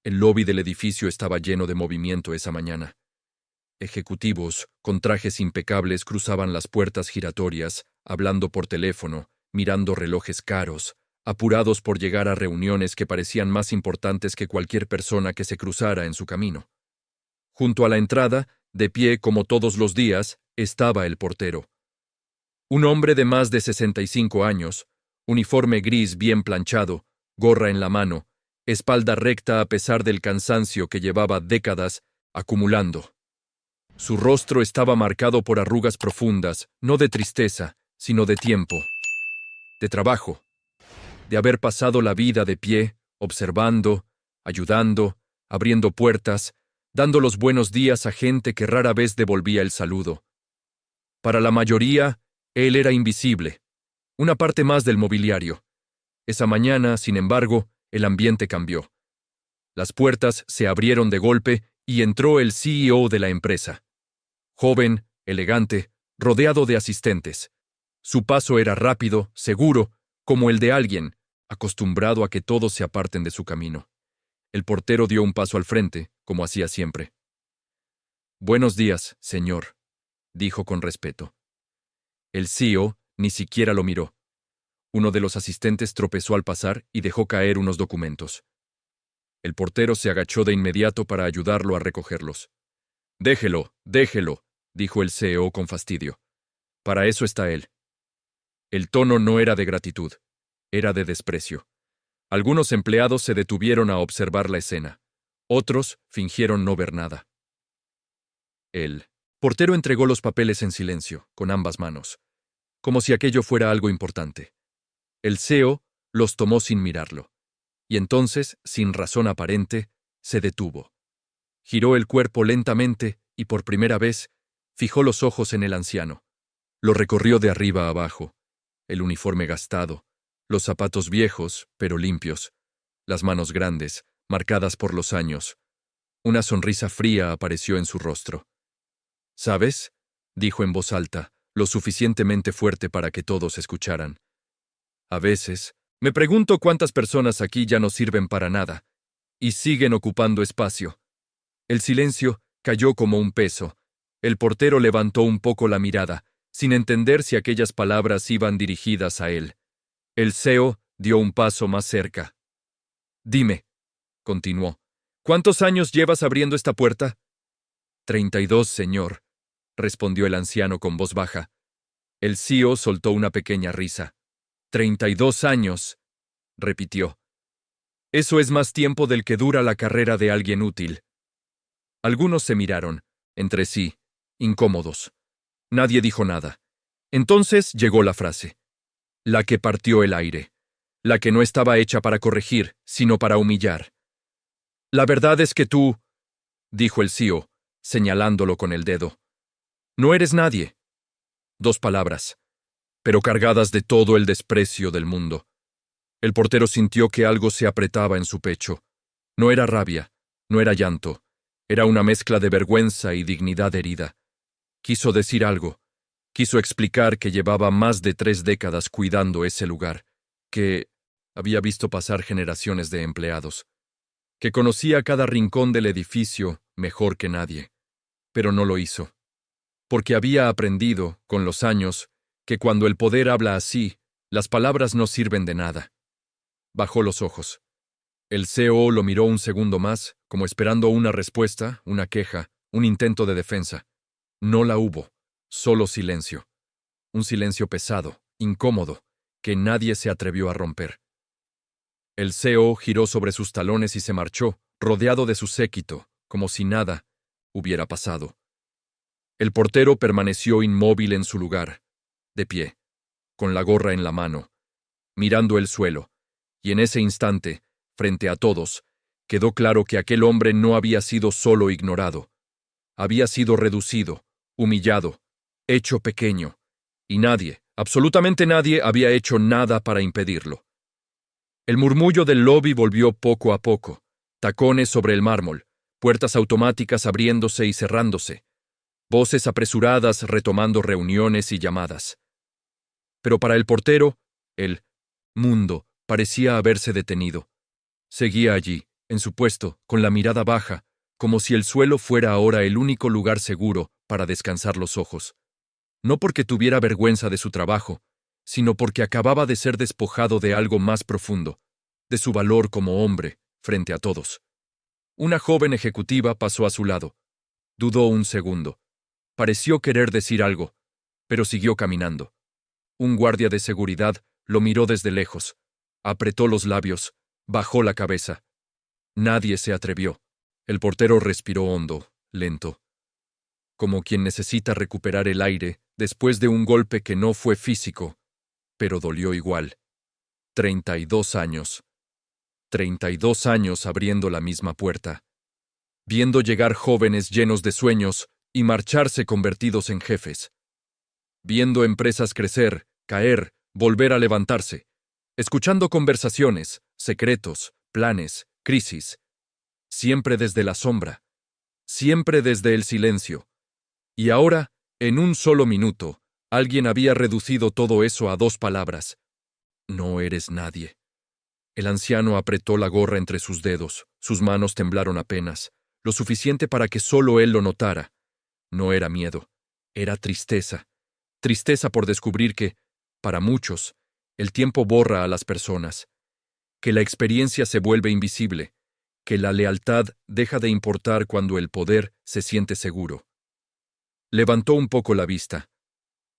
El lobby del edificio estaba lleno de movimiento esa mañana. Ejecutivos, con trajes impecables, cruzaban las puertas giratorias, hablando por teléfono, mirando relojes caros, apurados por llegar a reuniones que parecían más importantes que cualquier persona que se cruzara en su camino. Junto a la entrada, de pie como todos los días, estaba el portero. Un hombre de más de 65 años, uniforme gris bien planchado, gorra en la mano, espalda recta a pesar del cansancio que llevaba décadas acumulando. Su rostro estaba marcado por arrugas profundas, no de tristeza, sino de tiempo, de trabajo, de haber pasado la vida de pie, observando, ayudando, abriendo puertas, dando los buenos días a gente que rara vez devolvía el saludo. Para la mayoría, él era invisible, una parte más del mobiliario. Esa mañana, sin embargo, el ambiente cambió. Las puertas se abrieron de golpe y entró el CEO de la empresa. Joven, elegante, rodeado de asistentes. Su paso era rápido, seguro, como el de alguien, acostumbrado a que todos se aparten de su camino. El portero dio un paso al frente, como hacía siempre. «Buenos días, señor», dijo con respeto. El CEO ni siquiera lo miró. Uno de los asistentes tropezó al pasar y dejó caer unos documentos. El portero se agachó de inmediato para ayudarlo a recogerlos. «Déjelo, déjelo», dijo el CEO con fastidio. «Para eso está él». El tono no era de gratitud, era de desprecio. Algunos empleados se detuvieron a observar la escena. Otros fingieron no ver nada. El portero entregó los papeles en silencio, con ambas manos, como si aquello fuera algo importante. El CEO los tomó sin mirarlo, y entonces, sin razón aparente, se detuvo. Giró el cuerpo lentamente y por primera vez fijó los ojos en el anciano. Lo recorrió de arriba a abajo, el uniforme gastado, los zapatos viejos, pero limpios, las manos grandes, marcadas por los años. Una sonrisa fría apareció en su rostro. «¿Sabes?», dijo en voz alta, lo suficientemente fuerte para que todos escucharan. «A veces, me pregunto cuántas personas aquí ya no sirven para nada, y siguen ocupando espacio». El silencio cayó como un peso. El portero levantó un poco la mirada, sin entender si aquellas palabras iban dirigidas a él. El CEO dio un paso más cerca. «Dime», continuó, «¿cuántos años llevas abriendo esta puerta?» 32, señor», respondió el anciano con voz baja. El CEO soltó una pequeña risa. 32 años, repitió. «Eso es más tiempo del que dura la carrera de alguien útil». Algunos se miraron, entre sí, incómodos. Nadie dijo nada. Entonces llegó la frase. La que partió el aire. La que no estaba hecha para corregir, sino para humillar. «La verdad es que tú», dijo el CEO, señalándolo con el dedo, «no eres nadie». 2 palabras, pero cargadas de todo el desprecio del mundo. El portero sintió que algo se apretaba en su pecho. No era rabia, no era llanto. Era una mezcla de vergüenza y dignidad herida. Quiso decir algo. Quiso explicar que llevaba más de 3 décadas cuidando ese lugar, que había visto pasar generaciones de empleados, que conocía cada rincón del edificio mejor que nadie. Pero no lo hizo. Porque había aprendido, con los años, que cuando el poder habla así, las palabras no sirven de nada. Bajó los ojos. El CEO lo miró un segundo más, como esperando una respuesta, una queja, un intento de defensa. No la hubo, solo silencio. Un silencio pesado, incómodo, que nadie se atrevió a romper. El CEO giró sobre sus talones y se marchó, rodeado de su séquito, como si nada hubiera pasado. El portero permaneció inmóvil en su lugar, de pie, con la gorra en la mano, mirando el suelo, y en ese instante, frente a todos, quedó claro que aquel hombre no había sido solo ignorado. Había sido reducido, humillado, hecho pequeño, y nadie, absolutamente nadie, había hecho nada para impedirlo. El murmullo del lobby volvió poco a poco, tacones sobre el mármol, puertas automáticas abriéndose y cerrándose, voces apresuradas retomando reuniones y llamadas. Pero para el portero, el mundo parecía haberse detenido. Seguía allí, en su puesto, con la mirada baja, como si el suelo fuera ahora el único lugar seguro para descansar los ojos. No porque tuviera vergüenza de su trabajo, sino porque acababa de ser despojado de algo más profundo, de su valor como hombre, frente a todos. Una joven ejecutiva pasó a su lado. Dudó un segundo. Pareció querer decir algo, pero siguió caminando. Un guardia de seguridad lo miró desde lejos, apretó los labios, bajó la cabeza. Nadie se atrevió. El portero respiró hondo, lento, como quien necesita recuperar el aire después de un golpe que no fue físico, pero dolió igual. 32 años. 32 años abriendo la misma puerta, viendo llegar jóvenes llenos de sueños y marcharse convertidos en jefes, viendo empresas crecer, caer, volver a levantarse, escuchando conversaciones, secretos, planes, crisis, siempre desde la sombra, siempre desde el silencio. Y ahora, en un solo minuto, alguien había reducido todo eso a 2 palabras. No eres nadie. El anciano apretó la gorra entre sus dedos, sus manos temblaron apenas, lo suficiente para que solo él lo notara. No era miedo, era tristeza. Tristeza por descubrir que, para muchos, el tiempo borra a las personas, que la experiencia se vuelve invisible, que la lealtad deja de importar cuando el poder se siente seguro. Levantó un poco la vista.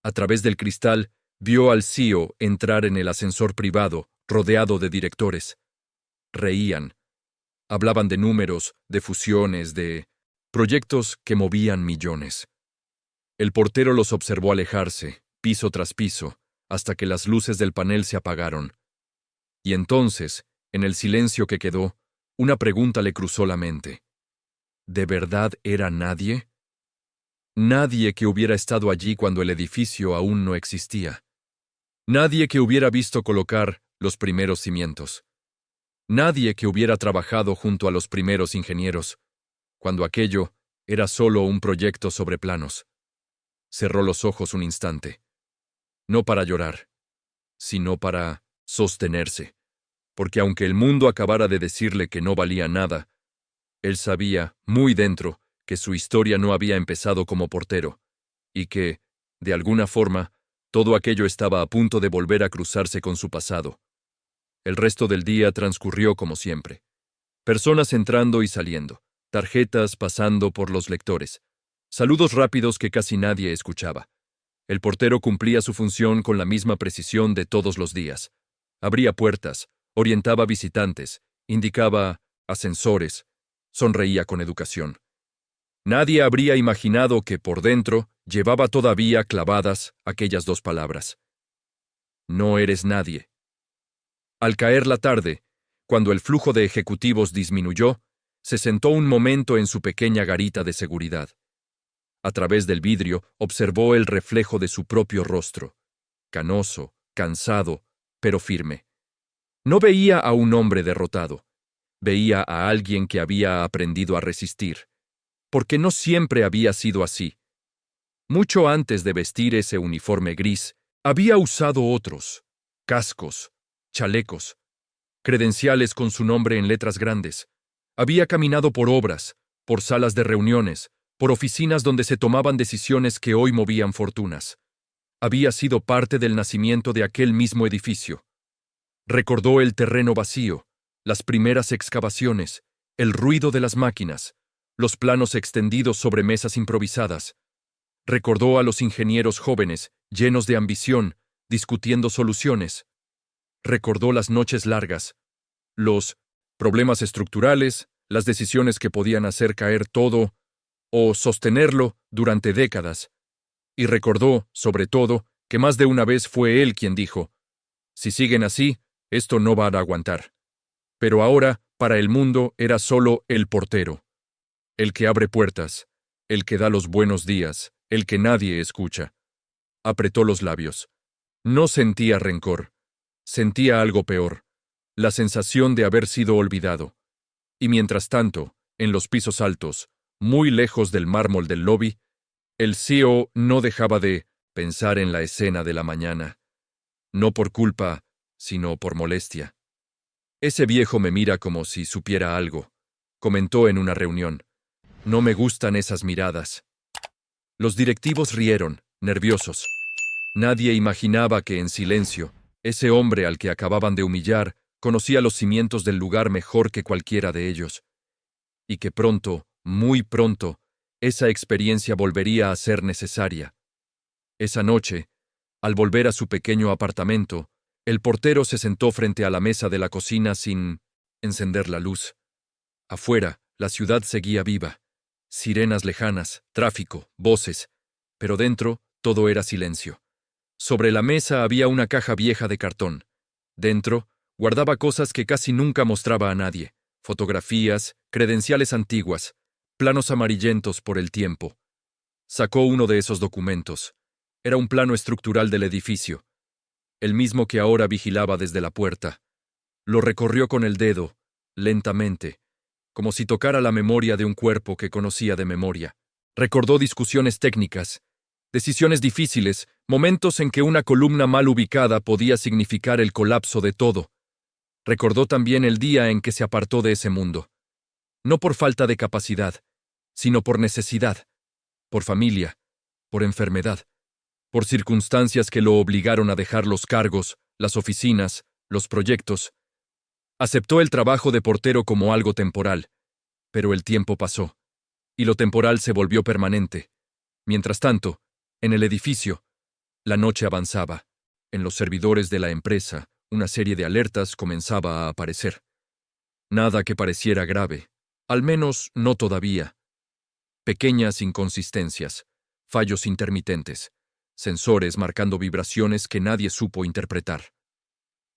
A través del cristal, vio al CEO entrar en el ascensor privado, rodeado de directores. Reían. Hablaban de números, de fusiones, de proyectos que movían millones. El portero los observó alejarse, piso tras piso, hasta que las luces del panel se apagaron. Y entonces, en el silencio que quedó, una pregunta le cruzó la mente. ¿De verdad era nadie? Nadie que hubiera estado allí cuando el edificio aún no existía. Nadie que hubiera visto colocar los primeros cimientos. Nadie que hubiera trabajado junto a los primeros ingenieros, cuando aquello era solo un proyecto sobre planos. Cerró los ojos un instante. No para llorar, sino para sostenerse, porque aunque el mundo acabara de decirle que no valía nada, él sabía, muy dentro, que su historia no había empezado como portero, y que, de alguna forma, todo aquello estaba a punto de volver a cruzarse con su pasado. El resto del día transcurrió como siempre. Personas entrando y saliendo, tarjetas pasando por los lectores, saludos rápidos que casi nadie escuchaba. El portero cumplía su función con la misma precisión de todos los días. Abría puertas, orientaba visitantes, indicaba ascensores, sonreía con educación. Nadie habría imaginado que por dentro llevaba todavía clavadas aquellas 2 palabras. No eres nadie. Al caer la tarde, cuando el flujo de ejecutivos disminuyó, se sentó un momento en su pequeña garita de seguridad. A través del vidrio observó el reflejo de su propio rostro, canoso, cansado, pero firme. No veía a un hombre derrotado, veía a alguien que había aprendido a resistir, porque no siempre había sido así. Mucho antes de vestir ese uniforme gris, había usado otros, cascos, chalecos, credenciales con su nombre en letras grandes. Había caminado por obras, por salas de reuniones, por oficinas donde se tomaban decisiones que hoy movían fortunas. Había sido parte del nacimiento de aquel mismo edificio. Recordó el terreno vacío, las primeras excavaciones, el ruido de las máquinas, los planos extendidos sobre mesas improvisadas. Recordó a los ingenieros jóvenes, llenos de ambición, discutiendo soluciones. Recordó las noches largas, los problemas estructurales, las decisiones que podían hacer caer todo o sostenerlo durante décadas. Y recordó, sobre todo, que más de una vez fue él quien dijo: si siguen así, esto no va a aguantar. Pero ahora, para el mundo, era solo el portero. El que abre puertas, el que da los buenos días, el que nadie escucha. Apretó los labios. No sentía rencor. Sentía algo peor, la sensación de haber sido olvidado. Y mientras tanto, en los pisos altos, muy lejos del mármol del lobby, el CEO no dejaba de pensar en la escena de la mañana. No por culpa, sino por molestia. Ese viejo me mira como si supiera algo, comentó en una reunión. No me gustan esas miradas. Los directivos rieron, nerviosos. Nadie imaginaba que en silencio, ese hombre al que acababan de humillar conocía los cimientos del lugar mejor que cualquiera de ellos. Y que pronto, muy pronto, esa experiencia volvería a ser necesaria. Esa noche, al volver a su pequeño apartamento, el portero se sentó frente a la mesa de la cocina sin encender la luz. Afuera, la ciudad seguía viva. Sirenas lejanas, tráfico, voces. Pero dentro, todo era silencio. Sobre la mesa había una caja vieja de cartón. Dentro, guardaba cosas que casi nunca mostraba a nadie. Fotografías, credenciales antiguas, planos amarillentos por el tiempo. Sacó uno de esos documentos. Era un plano estructural del edificio, el mismo que ahora vigilaba desde la puerta. Lo recorrió con el dedo, lentamente, como si tocara la memoria de un cuerpo que conocía de memoria. Recordó discusiones técnicas, decisiones difíciles, momentos en que una columna mal ubicada podía significar el colapso de todo. Recordó también el día en que se apartó de ese mundo. No por falta de capacidad, sino por necesidad, por familia, por enfermedad, por circunstancias que lo obligaron a dejar los cargos, las oficinas, los proyectos. Aceptó el trabajo de portero como algo temporal, pero el tiempo pasó, y lo temporal se volvió permanente. Mientras tanto, en el edificio, la noche avanzaba. En los servidores de la empresa, una serie de alertas comenzaba a aparecer. Nada que pareciera grave, al menos no todavía. Pequeñas inconsistencias, fallos intermitentes, sensores marcando vibraciones que nadie supo interpretar.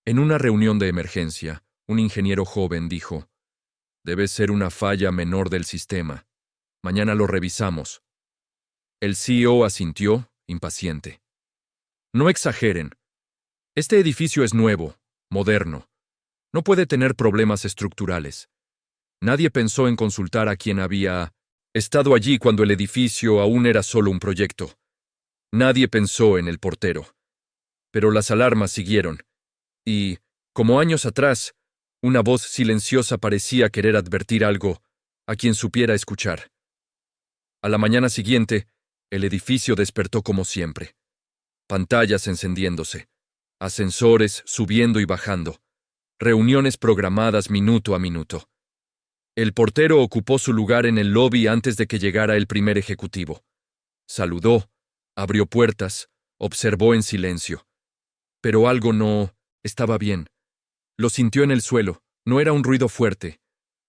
En una reunión de emergencia, un ingeniero joven dijo: «Debe ser una falla menor del sistema. Mañana lo revisamos». El CEO asintió, impaciente. «No exageren. Este edificio es nuevo, moderno. No puede tener problemas estructurales. Nadie pensó en consultar a quien había estado allí cuando el edificio aún era solo un proyecto. Nadie pensó en el portero. Pero las alarmas siguieron, y, como años atrás, una voz silenciosa parecía querer advertir algo a quien supiera escuchar. A la mañana siguiente, el edificio despertó como siempre. Pantallas encendiéndose, ascensores subiendo y bajando, reuniones programadas minuto a minuto. El portero ocupó su lugar en el lobby antes de que llegara el primer ejecutivo. Saludó, abrió puertas, observó en silencio. Pero algo no estaba bien. Lo sintió en el suelo. No era un ruido fuerte.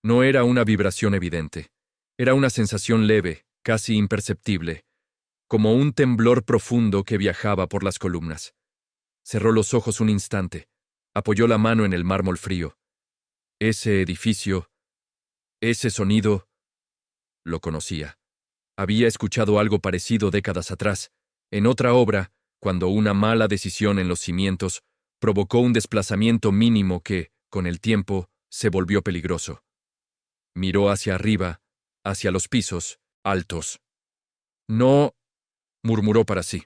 No era una vibración evidente. Era una sensación leve, casi imperceptible, como un temblor profundo que viajaba por las columnas. Cerró los ojos un instante. Apoyó la mano en el mármol frío. Ese edificio, ese sonido, lo conocía. Había escuchado algo parecido décadas atrás, en otra obra, cuando una mala decisión en los cimientos provocó un desplazamiento mínimo que, con el tiempo, se volvió peligroso. Miró hacia arriba, hacia los pisos, altos. «No», murmuró para sí.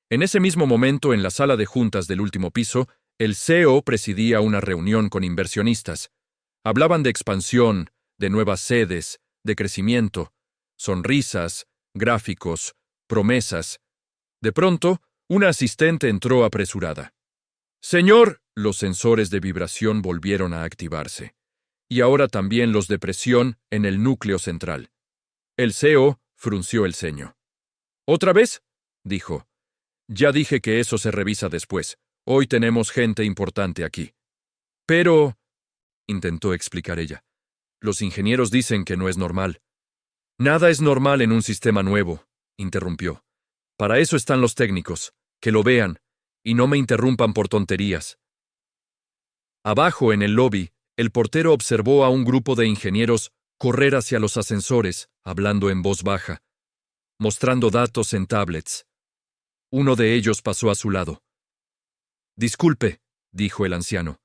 En ese mismo momento, en la sala de juntas del último piso, el CEO presidía una reunión con inversionistas. Hablaban de expansión, de nuevas sedes, de crecimiento, sonrisas, gráficos, promesas. De pronto, una asistente entró apresurada. «Señor», los sensores de vibración volvieron a activarse, y ahora también los de presión en el núcleo central. El CEO frunció el ceño. «¿Otra vez?», dijo. «Ya dije que eso se revisa después. Hoy tenemos gente importante aquí». «Pero», intentó explicar ella, «los ingenieros dicen que no es normal». «Nada es normal en un sistema nuevo», interrumpió. «Para eso están los técnicos, que lo vean, y no me interrumpan por tonterías». Abajo, en el lobby, el portero observó a un grupo de ingenieros correr hacia los ascensores, hablando en voz baja, mostrando datos en tablets. Uno de ellos pasó a su lado. «Disculpe», dijo el anciano.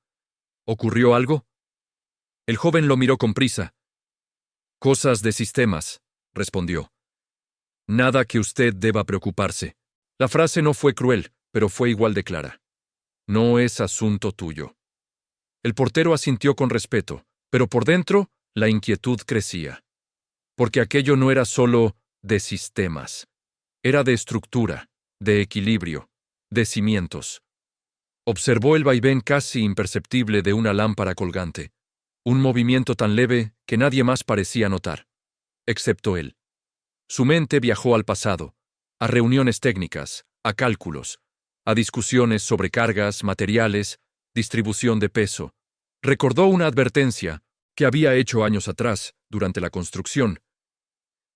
«¿Ocurrió algo?» El joven lo miró con prisa. «Cosas de sistemas», respondió. «Nada que usted deba preocuparse». La frase no fue cruel, pero fue igual de clara. «No es asunto tuyo». El portero asintió con respeto, pero por dentro La inquietud crecía. Porque aquello no era solo de sistemas. Era de estructura, de equilibrio, de cimientos. Observó el vaivén casi imperceptible de una lámpara colgante. Un movimiento tan leve que nadie más parecía notar, excepto él. Su mente viajó al pasado, a reuniones técnicas, a cálculos, a discusiones sobre cargas, materiales, distribución de peso. Recordó una advertencia que había hecho años atrás, durante la construcción.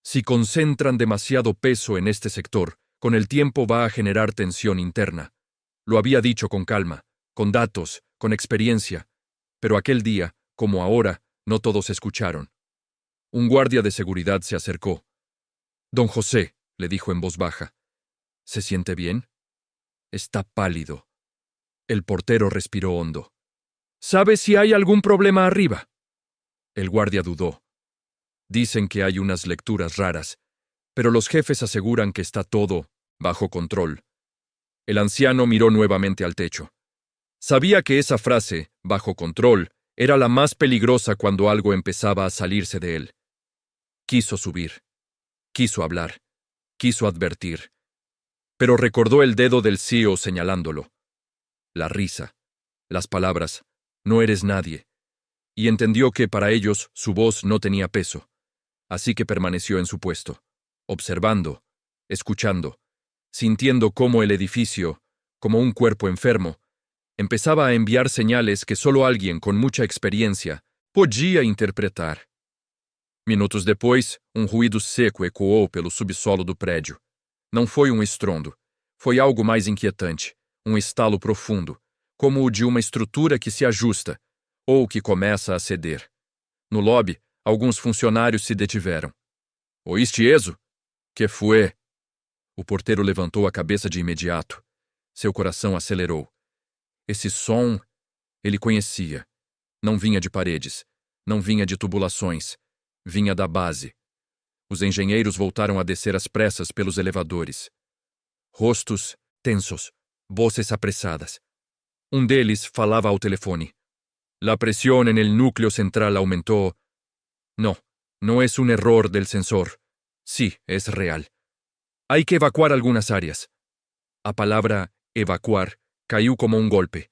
Si concentran demasiado peso en este sector, con el tiempo va a generar tensión interna. Lo había dicho con calma, con datos, con experiencia. Pero aquel día, como ahora, no todos escucharon. Un guardia de seguridad se acercó. «Don José», le dijo en voz baja, «¿se siente bien?» «Está pálido». El portero respiró hondo. «¿Sabe si hay algún problema arriba?» El guardia dudó. Dicen que hay unas lecturas raras, pero los jefes aseguran que está todo bajo control. El anciano miró nuevamente al techo. Sabía que esa frase, bajo control, era la más peligrosa cuando algo empezaba a salirse de él. Quiso subir. Quiso hablar. Quiso advertir. Pero recordó el dedo del CEO señalándolo. La risa. Las palabras. No eres nadie. Y entendió que para ellos su voz no tenía peso. Así que permaneció en su puesto, observando, escuchando, sintiendo cómo el edificio, como un cuerpo enfermo, empezaba a enviar señales que solo alguien con mucha experiencia podía interpretar. Minutos depois, ruído seco ecoou pelo subsolo do prédio. Não foi estrondo. Foi algo mais inquietante, estalo profundo, como o de uma estrutura que se ajusta, ou que começa a ceder. No lobby, alguns funcionários se detiveram. «Oíste eso? Que foi?» O porteiro levantou a cabeça de imediato. Seu coração acelerou. Esse som, ele conhecia. Não vinha de paredes, não vinha de tubulações, vinha da base. Os engenheiros voltaram a descer às pressas pelos elevadores. Rostos tensos, vozes apressadas. Um deles falava ao telefone. La presión en el núcleo central aumentó. No, no es un error del sensor. Sí, es real. Hay que evacuar algunas áreas. A palavra evacuar caiu como um golpe.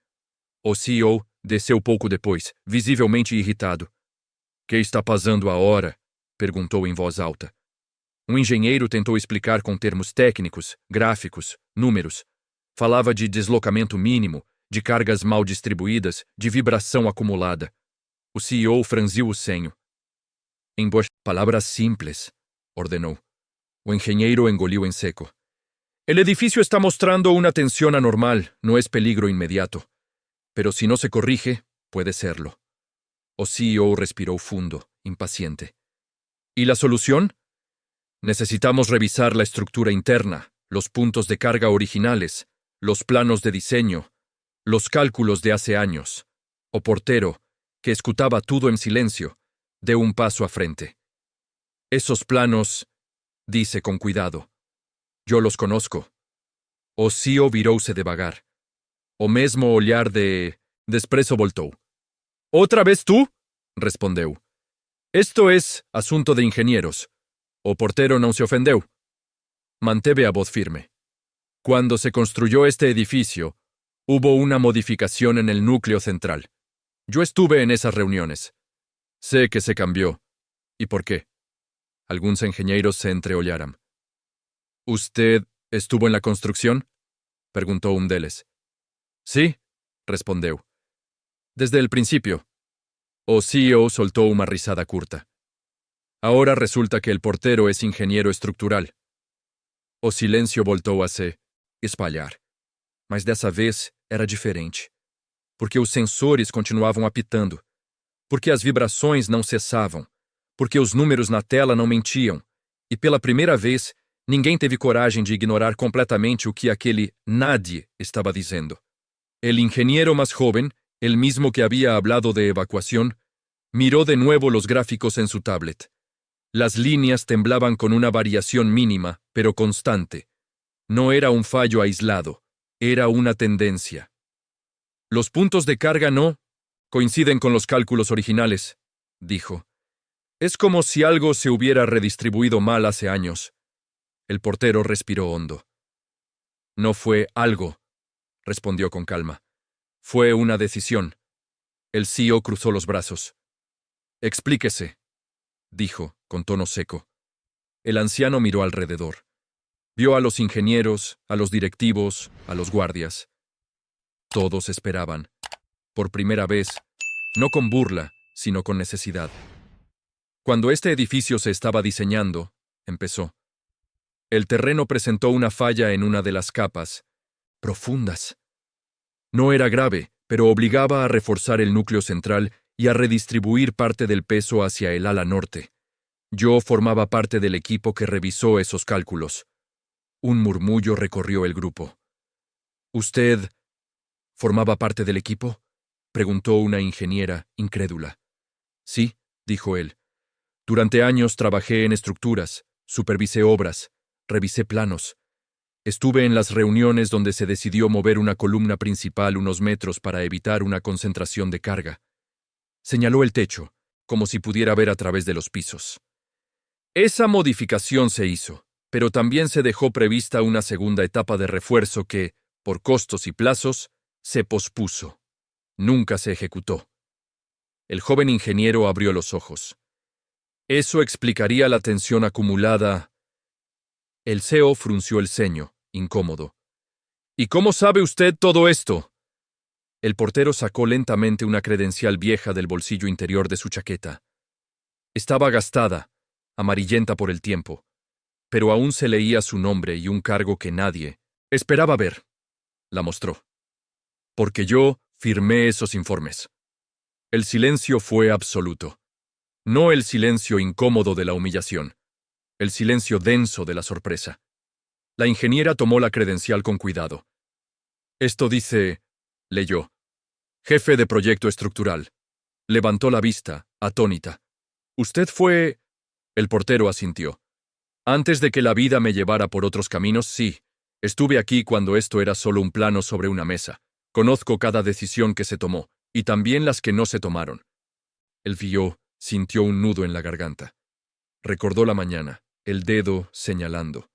O CEO desceu pouco depois, visivelmente irritado. Que está passando a hora? Perguntou em voz alta. Um engenheiro tentou explicar com termos técnicos, gráficos, números. Falava de deslocamento mínimo, de cargas mal distribuídas, de vibração acumulada. O CEO franziu o senho. Em palavras simples, ordenou. O engenheiro engoliu em seco. El edificio está mostrando una tensión anormal, no es peligro inmediato. Pero si no se corrige, puede serlo. O CEO respiró fundo, impaciente. ¿Y la solución? Necesitamos revisar la estructura interna, los puntos de carga originales, los planos de diseño, los cálculos de hace años. O portero, que escutaba todo en silencio, dio un paso a frente. Esos planos, dice con cuidado. Yo los conozco. O CEO virouse devagar. O mesmo olhar de... Desprezo voltou. ¿Otra vez tú? Respondeu. Esto es asunto de ingenieros. O portero no se ofendeu. Manteve a voz firme. Cuando se construyó este edificio, hubo una modificación en el núcleo central. Yo estuve en esas reuniones. Sé que se cambió. ¿Y por qué? Algunos ingenieros se entreollaram. ¿Usted estuvo en la construcción? Preguntó un deles. Sí, respondeu. Desde el principio. O CEO soltó una risada curta. Ahora resulta que el portero es ingeniero estructural. O silêncio voltou a se espalhar. Mas dessa vez era diferente. Porque os sensores continuavam apitando. Porque as vibrações não cessavam. Porque os números na tela não mentiam. E pela primeira vez, ninguém teve coragem de ignorar completamente o que aquele nadie estava dizendo. El ingeniero más joven, el mismo que había hablado de evacuación, miró de nuevo los gráficos en su tablet. Las líneas temblaban con una variación mínima, pero constante. No era un fallo aislado, era una tendencia. Los puntos de carga no coinciden con los cálculos originales, dijo. Es como si algo se hubiera redistribuido mal hace años. El portero respiró hondo. No fue algo, respondió con calma. Fue una decisión. El CEO cruzó los brazos. Explíquese, dijo, con tono seco. El anciano miró alrededor. Vio a los ingenieros, a los directivos, a los guardias. Todos esperaban. Por primera vez, no con burla, sino con necesidad. Cuando este edificio se estaba diseñando, empezó. El terreno presentó una falla en una de las capas, profundas. No era grave, pero obligaba a reforzar el núcleo central y a redistribuir parte del peso hacia el ala norte. Yo formaba parte del equipo que revisó esos cálculos. Un murmullo recorrió el grupo. ¿Usted formaba parte del equipo?, preguntó una ingeniera incrédula. Sí, dijo él. Durante años trabajé en estructuras, supervisé obras, revisé planos. Estuve en las reuniones donde se decidió mover una columna principal unos metros para evitar una concentración de carga. Señaló el techo, como si pudiera ver a través de los pisos. Esa modificación se hizo, pero también se dejó prevista una segunda etapa de refuerzo que, por costos y plazos, se pospuso. Nunca se ejecutó. El joven ingeniero abrió los ojos. Eso explicaría la tensión acumulada. El CEO frunció el ceño, incómodo. ¿Y cómo sabe usted todo esto? El portero sacó lentamente una credencial vieja del bolsillo interior de su chaqueta. Estaba gastada, amarillenta por el tiempo, pero aún se leía su nombre y un cargo que nadie esperaba ver. La mostró. Porque yo firmé esos informes. El silencio fue absoluto. No el silencio incómodo de la humillación, el silencio denso de la sorpresa. La ingeniera tomó la credencial con cuidado. Esto dice, leyó, jefe de proyecto estructural. Levantó la vista, atónita. Usted fue... El portero asintió. Antes de que la vida me llevara por otros caminos, sí. Estuve aquí cuando esto era solo un plano sobre una mesa. Conozco cada decisión que se tomó, y también las que no se tomaron. El vio, sintió un nudo en la garganta. Recordó la mañana, el dedo señalando.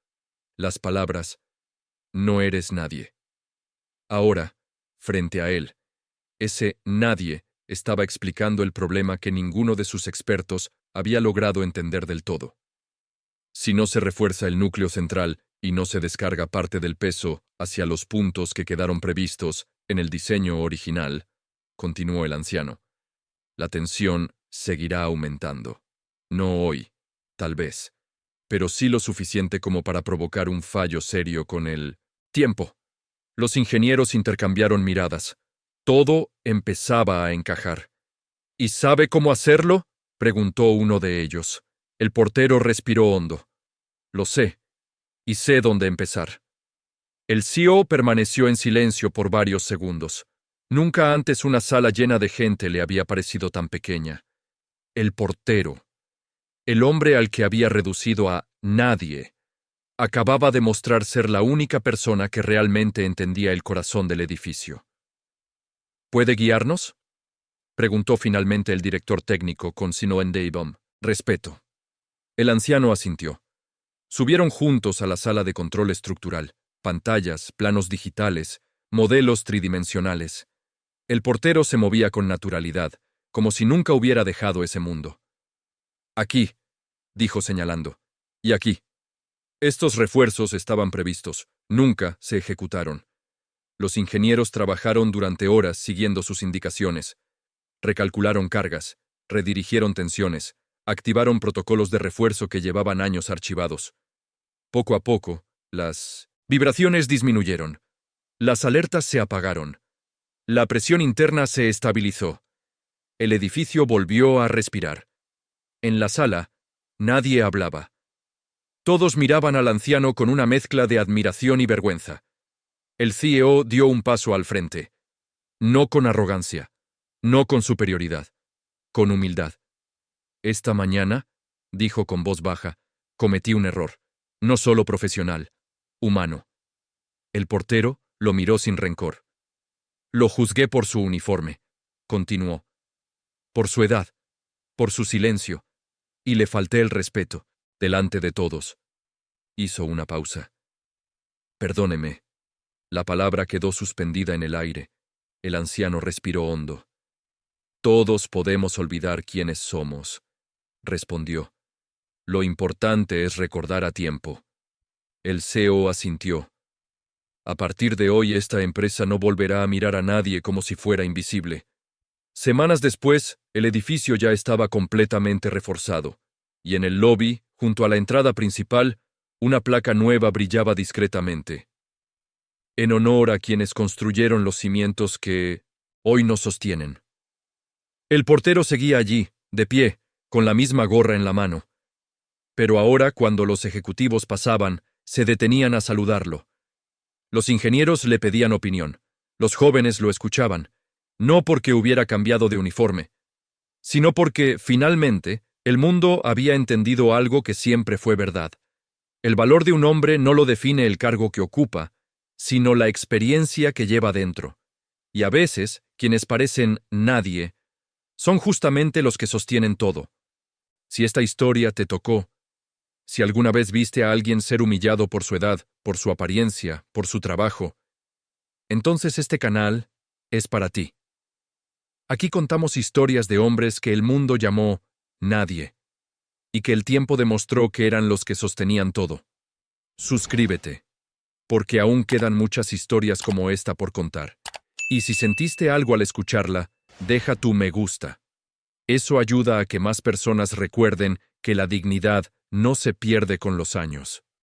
Las palabras, no eres nadie. Ahora, frente a él, ese nadie estaba explicando el problema que ninguno de sus expertos había logrado entender del todo. Si no se refuerza el núcleo central y no se descarga parte del peso hacia los puntos que quedaron previstos en el diseño original, continuó el anciano, la tensión seguirá aumentando. No hoy, tal vez, pero sí lo suficiente como para provocar un fallo serio con el tiempo. Los ingenieros intercambiaron miradas. Todo empezaba a encajar. ¿Y sabe cómo hacerlo?, preguntó uno de ellos. El portero respiró hondo. Lo sé, y sé dónde empezar. El CEO permaneció en silencio por varios segundos. Nunca antes una sala llena de gente le había parecido tan pequeña. El portero, el hombre al que había reducido a nadie, acababa de mostrar ser la única persona que realmente entendía el corazón del edificio. ¿Puede guiarnos?, preguntó finalmente el director técnico con Sinoendeibom. Respeto. El anciano asintió. Subieron juntos a la sala de control estructural, pantallas, planos digitales, modelos tridimensionales. El portero se movía con naturalidad, como si nunca hubiera dejado ese mundo. Aquí, dijo señalando, y aquí. Estos refuerzos estaban previstos, nunca se ejecutaron. Los ingenieros trabajaron durante horas siguiendo sus indicaciones. Recalcularon cargas, redirigieron tensiones, activaron protocolos de refuerzo que llevaban años archivados. Poco a poco, las vibraciones disminuyeron. Las alertas se apagaron. La presión interna se estabilizó. El edificio volvió a respirar. En la sala, nadie hablaba. Todos miraban al anciano con una mezcla de admiración y vergüenza. El CEO dio un paso al frente. No con arrogancia, no con superioridad, con humildad. Esta mañana, dijo con voz baja, cometí un error, no solo profesional, humano. El portero lo miró sin rencor. Lo juzgué por su uniforme, continuó, por su edad, por su silencio, y le falté el respeto, delante de todos. Hizo una pausa. Perdóneme. La palabra quedó suspendida en el aire. El anciano respiró hondo. Todos podemos olvidar quiénes somos, respondió. Lo importante es recordar a tiempo. El CEO asintió. A partir de hoy esta empresa no volverá a mirar a nadie como si fuera invisible. Semanas después, el edificio ya estaba completamente reforzado, y en el lobby, junto a la entrada principal, una placa nueva brillaba discretamente. En honor a quienes construyeron los cimientos que hoy nos sostienen. El portero seguía allí, de pie, con la misma gorra en la mano. Pero ahora, cuando los ejecutivos pasaban, se detenían a saludarlo. Los ingenieros le pedían opinión. Los jóvenes lo escuchaban, no porque hubiera cambiado de uniforme, sino porque, finalmente, el mundo había entendido algo que siempre fue verdad. El valor de un hombre no lo define el cargo que ocupa, sino la experiencia que lleva dentro. Y a veces, quienes parecen nadie, son justamente los que sostienen todo. Si esta historia te tocó, si alguna vez viste a alguien ser humillado por su edad, por su apariencia, por su trabajo, entonces este canal es para ti. Aquí contamos historias de hombres que el mundo llamó nadie, y que el tiempo demostró que eran los que sostenían todo. Suscríbete, porque aún quedan muchas historias como esta por contar. Y si sentiste algo al escucharla, deja tu me gusta. Eso ayuda a que más personas recuerden que la dignidad no se pierde con los años.